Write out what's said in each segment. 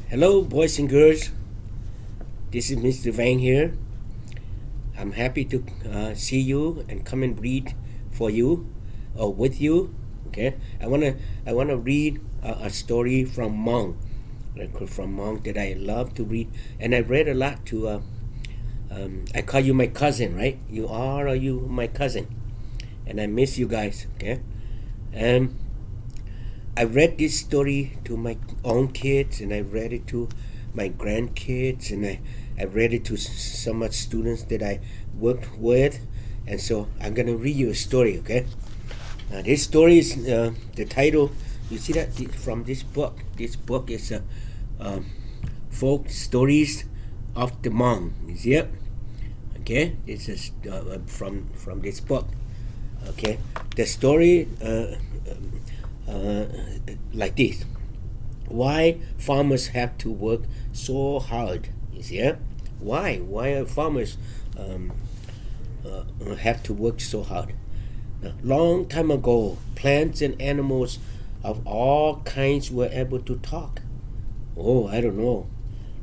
Hello, boys and girls. This is Mr. Vang here. I'm happy to see you and come and read for you or with you. Okay, I wanna read a story from Monk, from Monk that I love to read, and I read a lot to. I call you my cousin, right? You are you my cousin, and I miss you guys. Okay, and I read this story to my own kids, and I read it to my grandkids, and I read it to some of students that I worked with. And so I'm going to read you a story, okay? Now, this story is the title, you see that from this book. This book is Folk Stories of the Hmong. You see it? Okay? This is from this book. Okay? The story like this. Why farmers have to work so hard? You see it? Why are farmers have to work so hard? Now, long time ago, plants and animals of all kinds were able to talk. Oh, I don't know.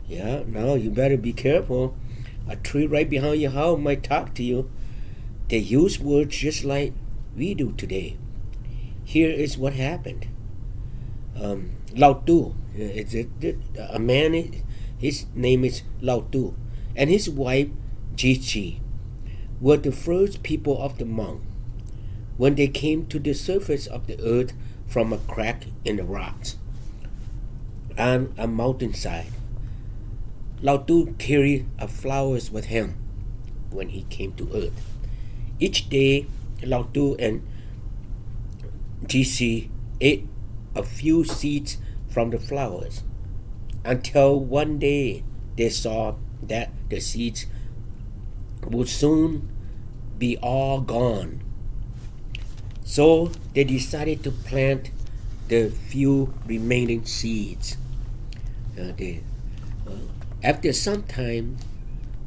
Yeah, now you better be careful. A tree right behind your house might talk to you. They use words just like we do today. Here is what happened. Lao Tu, it's a man, his name is Lao Tu, and his wife Ji Chi were the first people of the Hmong when they came to the surface of the earth from a crack in the rocks on a mountainside. Lao Tu carried flowers with him when he came to earth. Each day, Lao Tu and Ji Chi ate a few seeds from the flowers until one day they saw that the seeds would soon be all gone. So they decided to plant the few remaining seeds. After some time,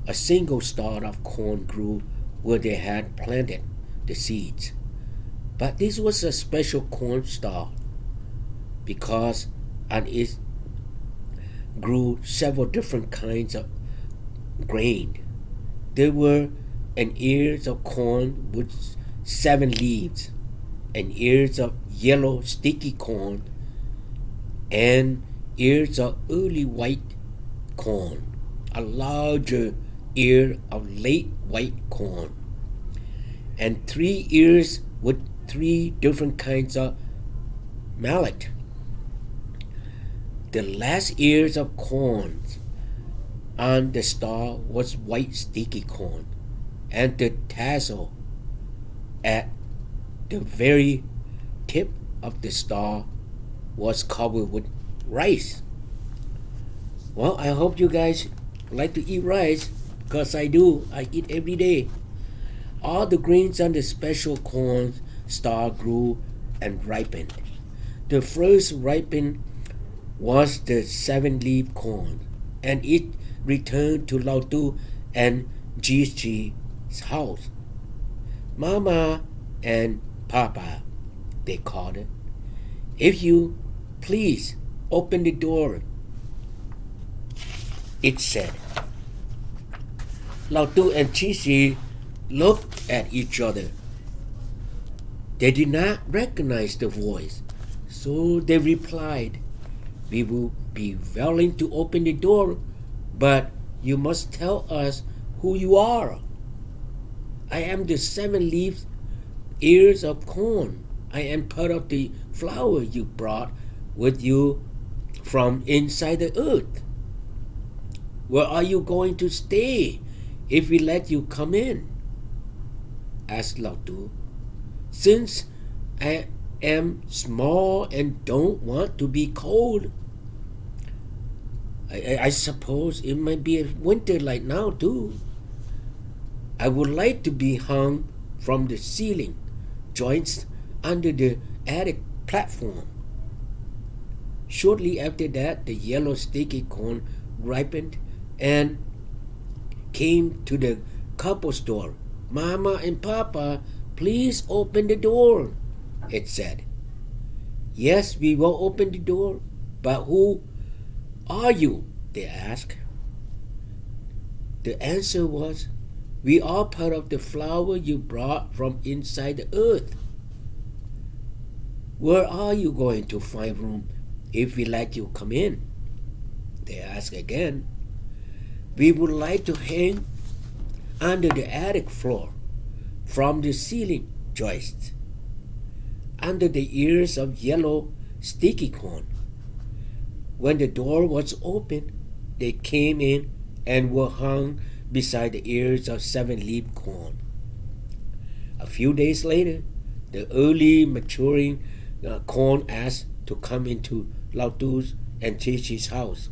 a single stalk of corn grew where they had planted the seeds. But this was a special corn stalk because on it grew several different kinds of grain. There were an ears of corn with 7 leaves, and ears of yellow sticky corn, and ears of early white corn, a larger ear of late white corn, and 3 ears with 3 different kinds of millet. The last ears of corn on the stalk was white sticky corn, and the tassel at the very tip of the stalk was covered with rice. Well, I hope you guys like to eat rice, because I do. I eat every day. All the grains on the special corn stalk grew and ripened. The first ripened was the 7-leaf corn, and it returned to Lao Tu and Ji Chi's house. Mama and Papa, they called it. If you please open the door, it said. Lao Tu and Ji Chi looked at each other. They did not recognize the voice, so they replied, "We will be willing to open the door, but you must tell us who you are." "I am the 7-leaf ears of corn. I am part of the flower you brought with you from inside the earth." "Where are you going to stay if we let you come in?" asked Lao Tu. "Since I am small and don't want to be cold, I suppose it might be a winter like now too. I would like to be hung from the ceiling joints under the attic platform." Shortly after that, the yellow sticky corn ripened and came to the couple's door. "Mama and Papa, please open the door," it said. "Yes, we will open the door, but who are you? They asked. The answer was, we are part of the flower you brought from inside the earth. Where are you going to find room if we let you come in? They asked again. We would like to hang under the attic floor from the ceiling joists, under the ears of yellow sticky corn. When the door was open, they came in and were hung beside the ears of 7-leaf corn. A few days later, the early maturing corn asked to come into Lao Tu's and Chi Chi's house.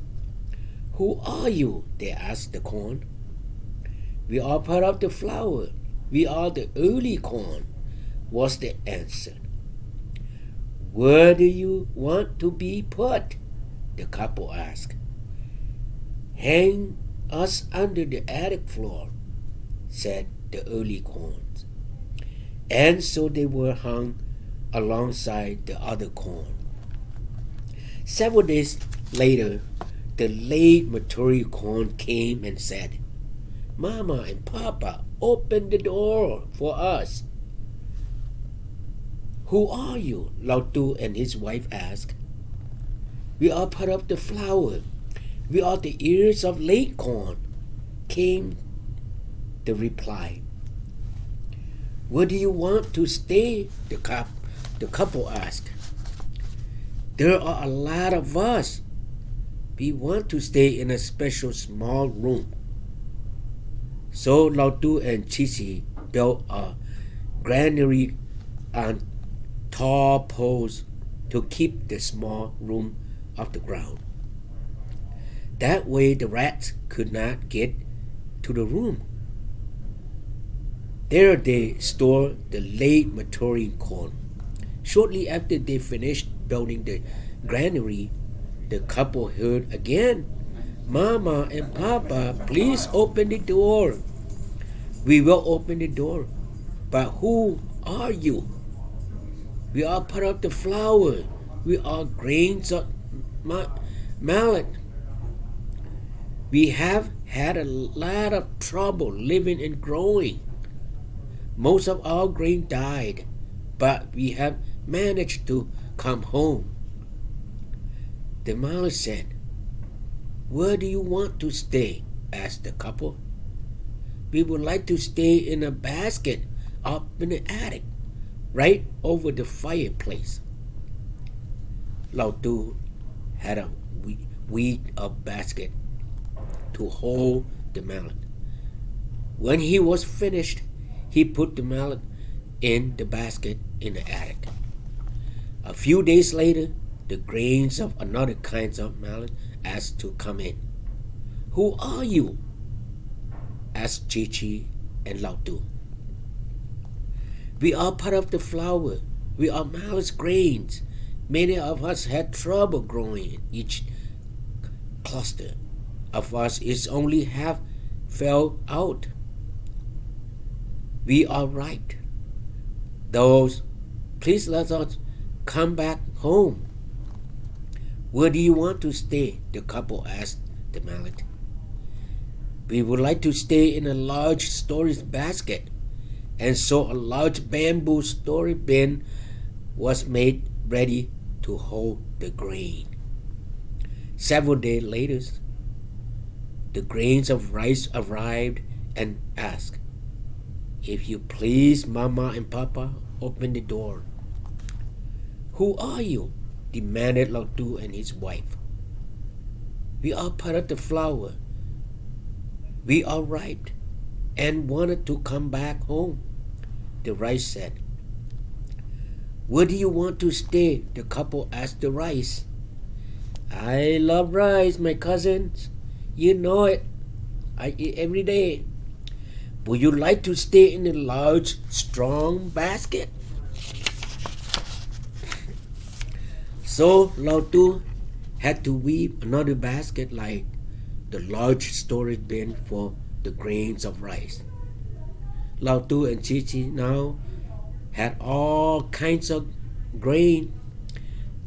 Who are you? They asked the corn. We are part of the flower. We are the early corn, was the answer. Where do you want to be put? The couple asked. Hang us under the attic floor, said the early corns. And so they were hung alongside the other corn. Several days later, the late maturing corn came and said, Mama and Papa, open the door for us. Who are you? Lao Tu and his wife asked. We are part of the flower. We are the ears of late corn, came the reply. Where do you want to stay? The couple asked. There are a lot of us. We want to stay in a special small room. So Lao Tu and Chi Chi built a granary on tall poles to keep the small room off the ground. That way the rats could not get to the room. There they stored the late maturing corn. Shortly after they finished building the granary, the couple heard again, Mama and Papa, please open the door. We will open the door. But who are you? We are part of the flower. We are grains of millet. We have had a lot of trouble living and growing. Most of our grain died, but we have managed to come home. The millet said, Where do you want to stay? Asked the couple. We would like to stay in a basket up in the attic, right over the fireplace. Lao Tu had a weed up basket to hold the mallet. When he was finished, he put the mallet in the basket in the attic. A few days later, the grains of another kind of mallet asked to come in. Who are you? Asked Chi Chi and Lao Tu. We are part of the flower. We are mallet's grains. Many of us had trouble growing in each cluster. Of us is only half fell out. We are ripe. Those, please let us come back home. Where do you want to stay? The couple asked the mallet. We would like to stay in a large storage basket. And so a large bamboo storage bin was made ready to hold the grain. Several days later, the grains of rice arrived and asked, If you please, Mama and Papa, open the door. Who are you? Demanded Lao Tu and his wife. We are part of the flower. We are ripe and wanted to come back home, the rice said. Where do you want to stay? The couple asked the rice. I love rice, my cousins. You know it. I eat every day. Would you like to stay in a large, strong basket? So Lao Tu had to weave another basket like the large storage bin for the grains of rice. Lao Tu and Chi Chi now had all kinds of grain.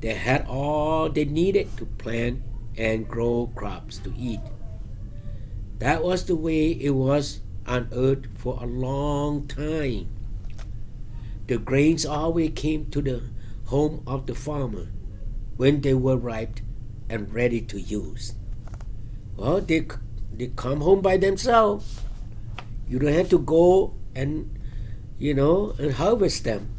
They had all they needed to plant and grow crops to eat. That was the way it was on earth for a long time. The grains always came to the home of the farmer when they were ripe and ready to use. Well, they come home by themselves. You don't have to go and and harvest them.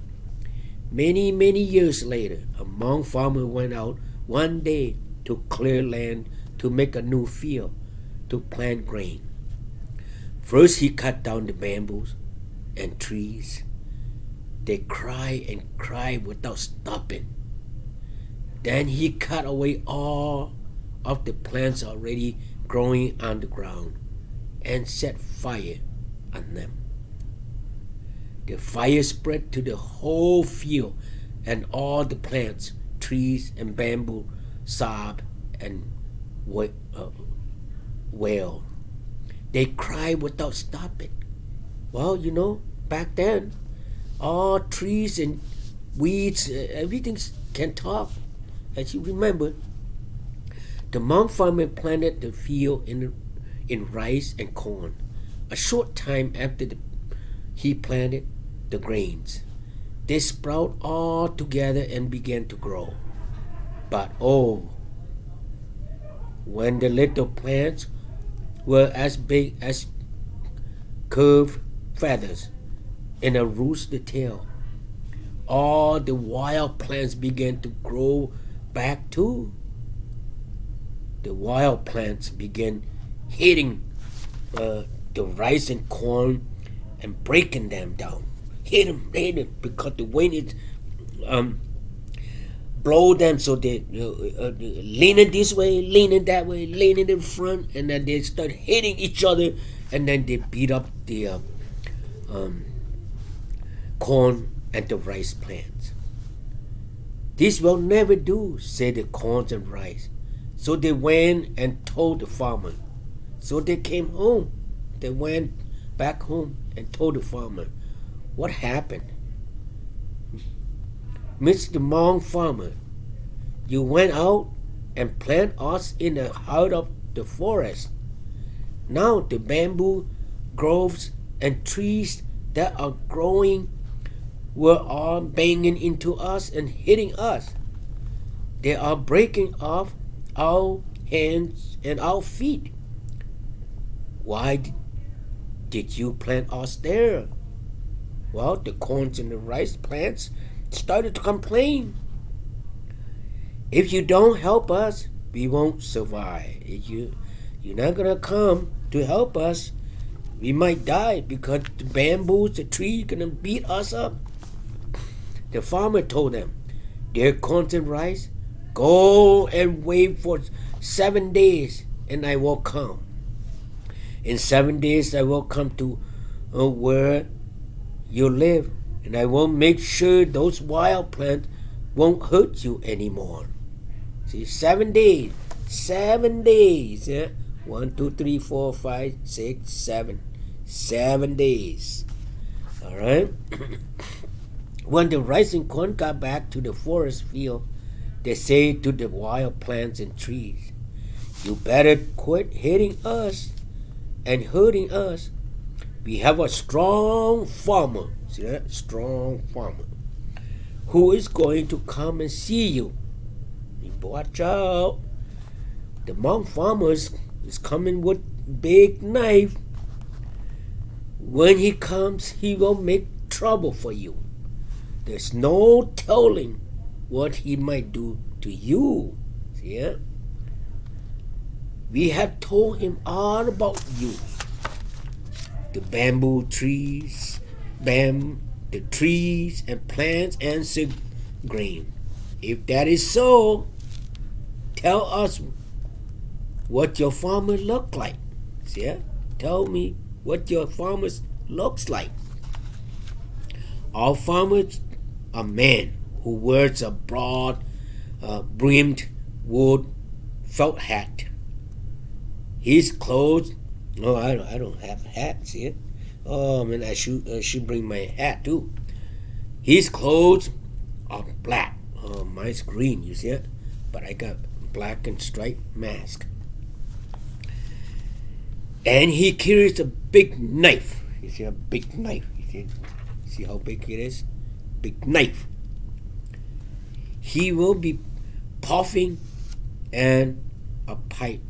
Many, many years later, a Hmong farmer went out one day to clear land to make a new field to plant grain. First, he cut down the bamboos and trees. They cry and cry without stopping. Then he cut away all of the plants already growing on the ground and set fire on them. The fire spread to the whole field, and all the plants, trees, and bamboo sobbed and wailed. They cried without stopping. Well, back then, all trees and weeds, everything can talk. As you remember, the Hmong farmer planted the field in rice and corn. A short time after he planted the grains, they sprout all together and began to grow. But when the little plants were as big as curved feathers in a rooster tail, all the wild plants began to grow back too. The wild plants began hitting the rice and corn and breaking them down. Hit them, because the wind is blow them, so they leaning this way, leaning that way, leaning in front, and then they start hitting each other, and then they beat up the corn and the rice plants. This will never do, said the corn and rice. So they went and told the farmer. So they came home. They went back home and told the farmer what happened. Mr. Hmong farmer, you went out and planted us in the heart of the forest. Now the bamboo groves and trees that are growing were all banging into us and hitting us. They are breaking off our hands and our feet. Why did you plant us there? Well, the corn and the rice plants started to complain. If you don't help us, we won't survive. If you're not gonna come to help us, we might die because the bamboos, the tree, gonna beat us up. The farmer told them, dear corn and rice, go and wait for 7 days, and I will come. In 7 days, I will come to where you live, and I will make sure those wild plants won't hurt you anymore. See, 7 days. 7 days. Yeah? 1, 2, 3, 4, 5, 6, 7. 7 days. All right? When the rice and corn got back to the forest field, they said to the wild plants and trees, you better quit hitting us and hurting us. We have a strong farmer, see that? Strong farmer, who is going to come and see you. Watch out. The Hmong farmer is coming with big knife. When he comes, he will make trouble for you. There's no telling what he might do to you. See it? We have told him all about you. The bamboo trees, the trees and plants and grain. If that is so, tell us what your farmer look like. See it? Tell me what your farmer looks like. Our farmers are men who wears a broad brimmed wood felt hat. His clothes, I don't have a hat, see it? Oh man, I should bring my hat too. His clothes are black. Oh, mine's green, you see it? But I got black and striped mask. And he carries a big knife. You see a big knife? See how big it is? Big knife. He will be puffing and a pipe.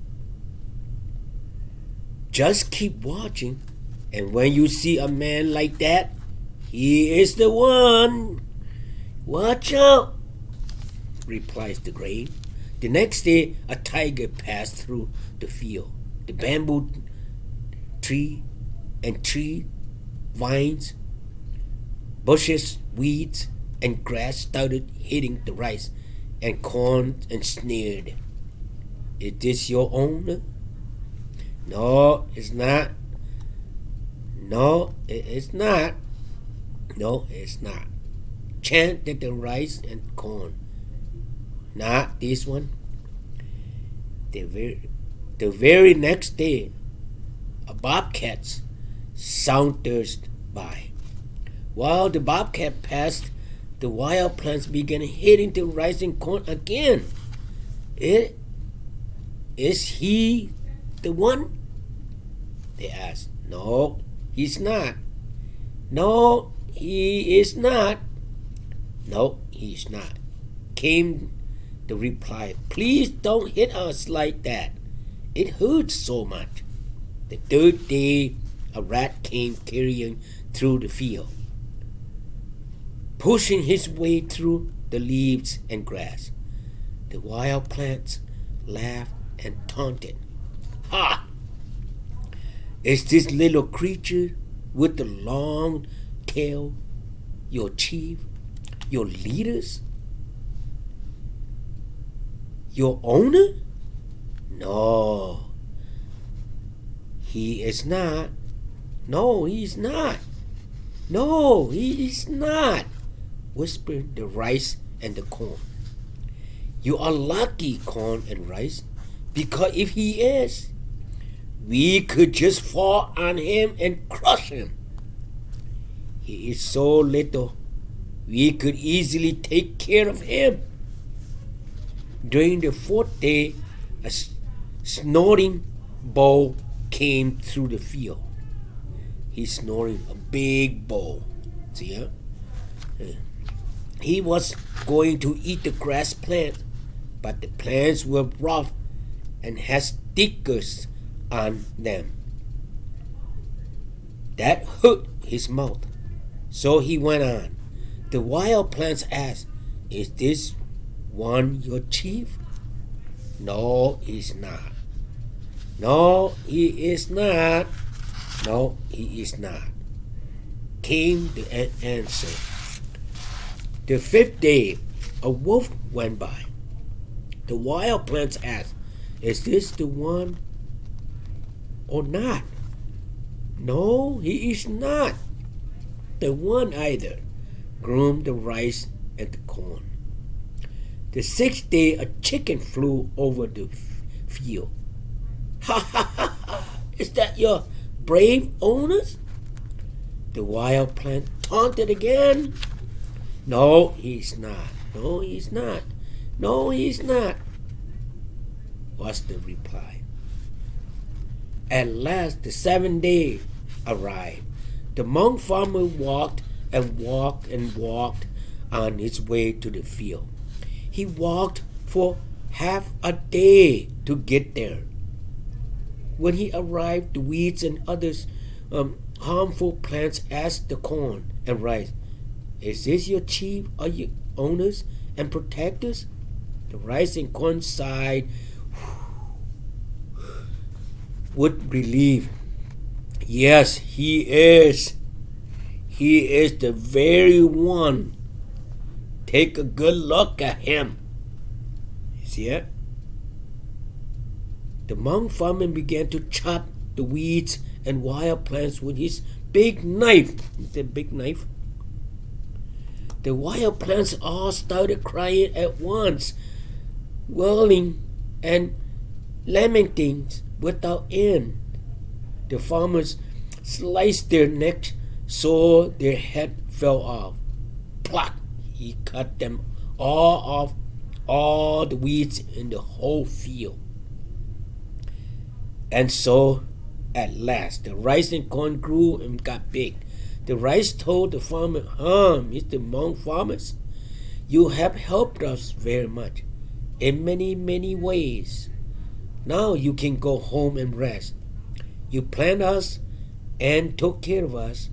Just keep watching, and when you see a man like that, he is the one. Watch out, replies the grain. The next day, a tiger passed through the field. The bamboo tree and tree vines, bushes, weeds, and grass started hitting the rice and corn and sneered. Is this your owner? No, it's not. No, it's not. No, it's not. Chanted the rice and corn. Not this one. The very next day, a bobcat sauntered by. While the bobcat passed, the wild plants began hitting the rice and corn again. Is he the one? They asked. No, he's not. No, he is not. No, he's not. Came the reply. Please don't hit us like that. It hurts so much. The third day, a rat came carrying through the field, pushing his way through the leaves and grass. The wild plants laughed and taunted. Ha! Is this little creature with the long tail your chief, your leaders, your owner? No, he is not. No, he's not. No, he is not, whispered the rice and the corn. You are lucky, corn and rice, because if he is, we could just fall on him and crush him. He is so little, we could easily take care of him. During the fourth day, a snorting bull came through the field. He's snoring, a big bull. See, huh? He was going to eat the grass plant, but the plants were rough and had stickers on them. That hurt his mouth. So he went on. The wild plants asked, Is this one your chief? No, he's not. No, he is not. No, he is not, came the answer. The fifth day, a wolf went by. The wild plants asked, Is this the one or not? No, he is not the one either, groomed the rice and the corn. The sixth day, a chicken flew over the field. Ha ha ha ha! Is that your brave owners? The wild plant taunted again. No, he's not. No, he's not. No, he's not, was the reply. At last, the seventh day arrived. The monk farmer walked and walked and walked on his way to the field. He walked for half a day to get there. When he arrived, the weeds and others harmful plants asked the corn and rice, Is this your chief or your owners and protectors? The rice and corn sighed with relief. Yes, he is. He is the very one. Take a good look at him. You see it? The monk farmer began to chop the weeds and wild plants with his big knife. The big knife. The wild plants all started crying at once, wailing and lamenting without end. The farmers sliced their necks so their head fell off. Pluck! He cut them all off, all the weeds in the whole field. And so, at last, the rice and corn grew and got big. The rice told the farmer, Mr. Hmong farmers, you have helped us very much in many, many ways. Now you can go home and rest. You planted us and took care of us,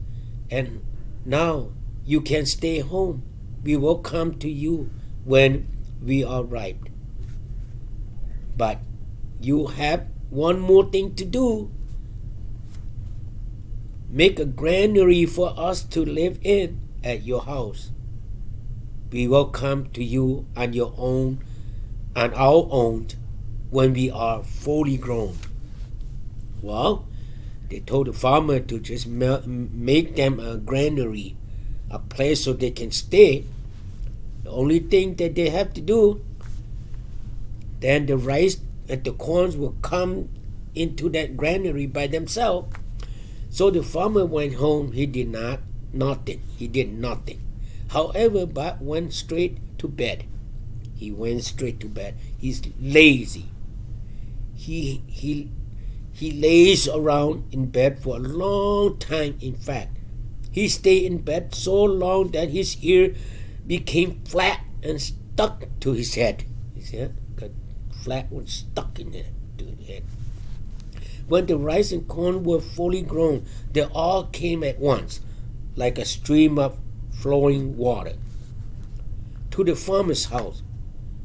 and now you can stay home. We will come to you when we are ripe. But you have one more thing to do. Make a granary for us to live in at your house. We will come to you on our own when we are fully grown. Well, they told the farmer to just make them a granary, a place so they can stay. The only thing that they have to do, then the rice and the corns will come into that granary by themselves. So the farmer went home. He did nothing. However, but went straight to bed. He went straight to bed. He's lazy. He lays around in bed for a long time. In fact, he stayed in bed so long that his ear became flat and stuck to his head. His head got flat and stuck in there to his head. When the rice and corn were fully grown, they all came at once, like a stream of flowing water, to the farmer's house.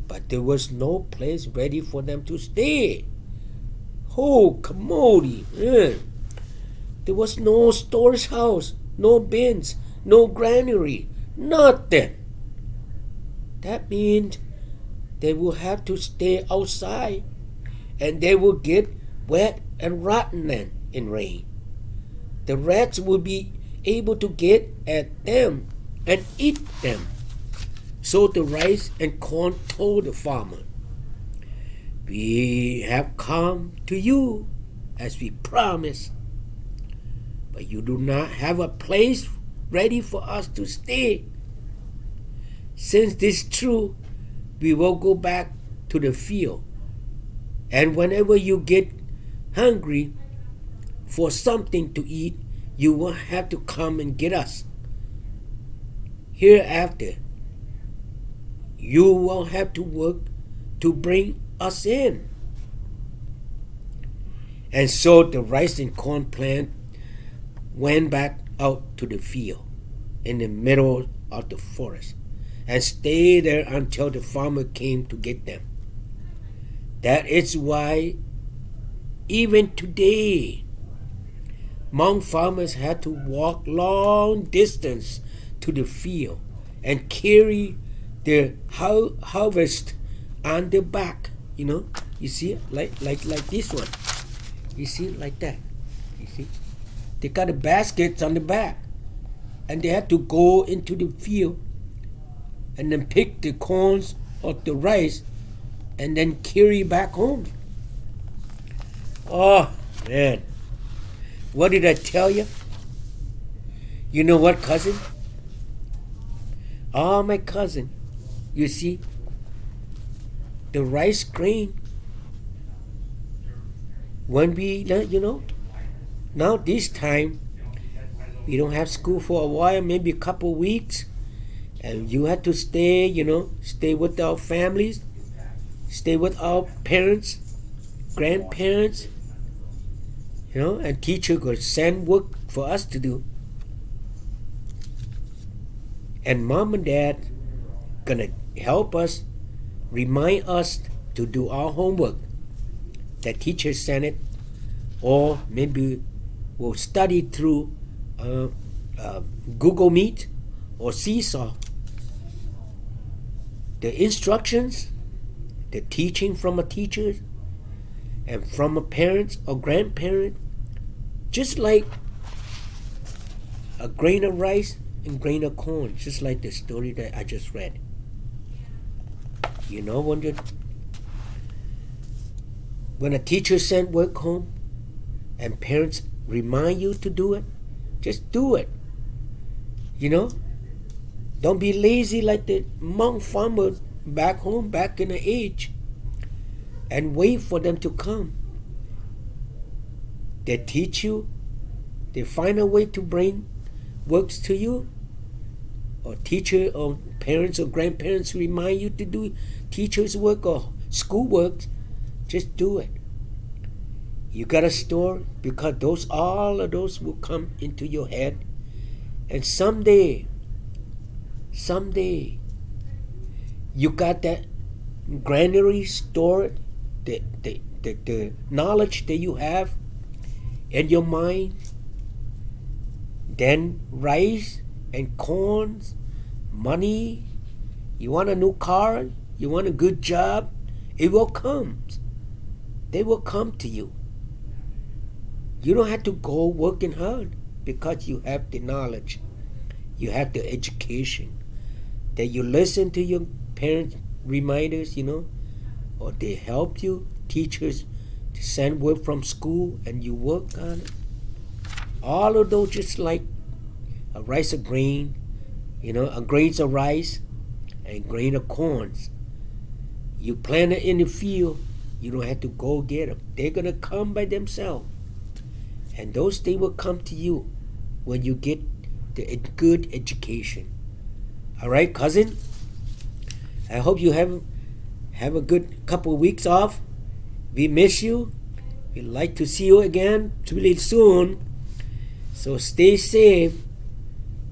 But there was no place ready for them to stay. Oh, commodity! There was no storage house, no bins, no granary, nothing. That means they will have to stay outside, and they will get wet and rotten in rain. The rats will be able to get at them and eat them. So the rice and corn told the farmer, we have come to you as we promised, but you do not have a place ready for us to stay. Since this is true, we will go back to the field, and whenever you get hungry for something to eat, you will have to come and get us. Hereafter, you will have to work to bring us in. And so the rice and corn plant went back out to the field in the middle of the forest and stayed there until the farmer came to get them. That is why even today, Hmong farmers had to walk long distance to the field and carry their harvest on their back. You see, like this one. You see, like that. You see, they got the baskets on the back, and they had to go into the field and then pick the corns or the rice, and then carry back home. Oh man, what did I tell you? You know what, cousin? Oh, my cousin, you see, the rice grain, when we, now this time, we don't have school for a while, maybe a couple weeks, and you have to stay, stay with our families, stay with our parents, grandparents, and teacher could send work for us to do. And mom and dad gonna help us, remind us to do our homework. The teacher sent it, or maybe we'll study through Google Meet or Seesaw. The instructions, the teaching from a teacher and from a parent or grandparent, just like a grain of rice and grain of corn, just like the story that I just read. When a teacher sent work home and parents remind you to do it, just do it. Don't be lazy like the Hmong farmer back home, back in the age, and wait for them to come. They teach you, they find a way to bring works to you, or teacher or parents or grandparents remind you to do teacher's work or school work. Just do it. You got a story, because all of those will come into your head, and someday you got that granary stored, the knowledge that you have in your mind. Then rice and corns, money, you want a new car, you want a good job, it will come. They will come to you. You don't have to go working hard, because you have the knowledge, you have the education, that you listen to your parents' reminders, or they help you, teachers, to send work from school, and you work on it. All of those, just like a rice of grain, a grains of rice and grain of corns. You plant it in the field, you don't have to go get them. They're going to come by themselves. And those things will come to you when you get the good education. All right, cousin? I hope you have a good couple of weeks off. We miss you. We'd like to see you again really soon. So stay safe.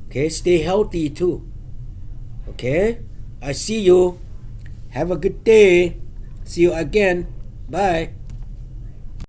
Okay, stay healthy too. Okay? I see you. Have a good day. See you again. Bye.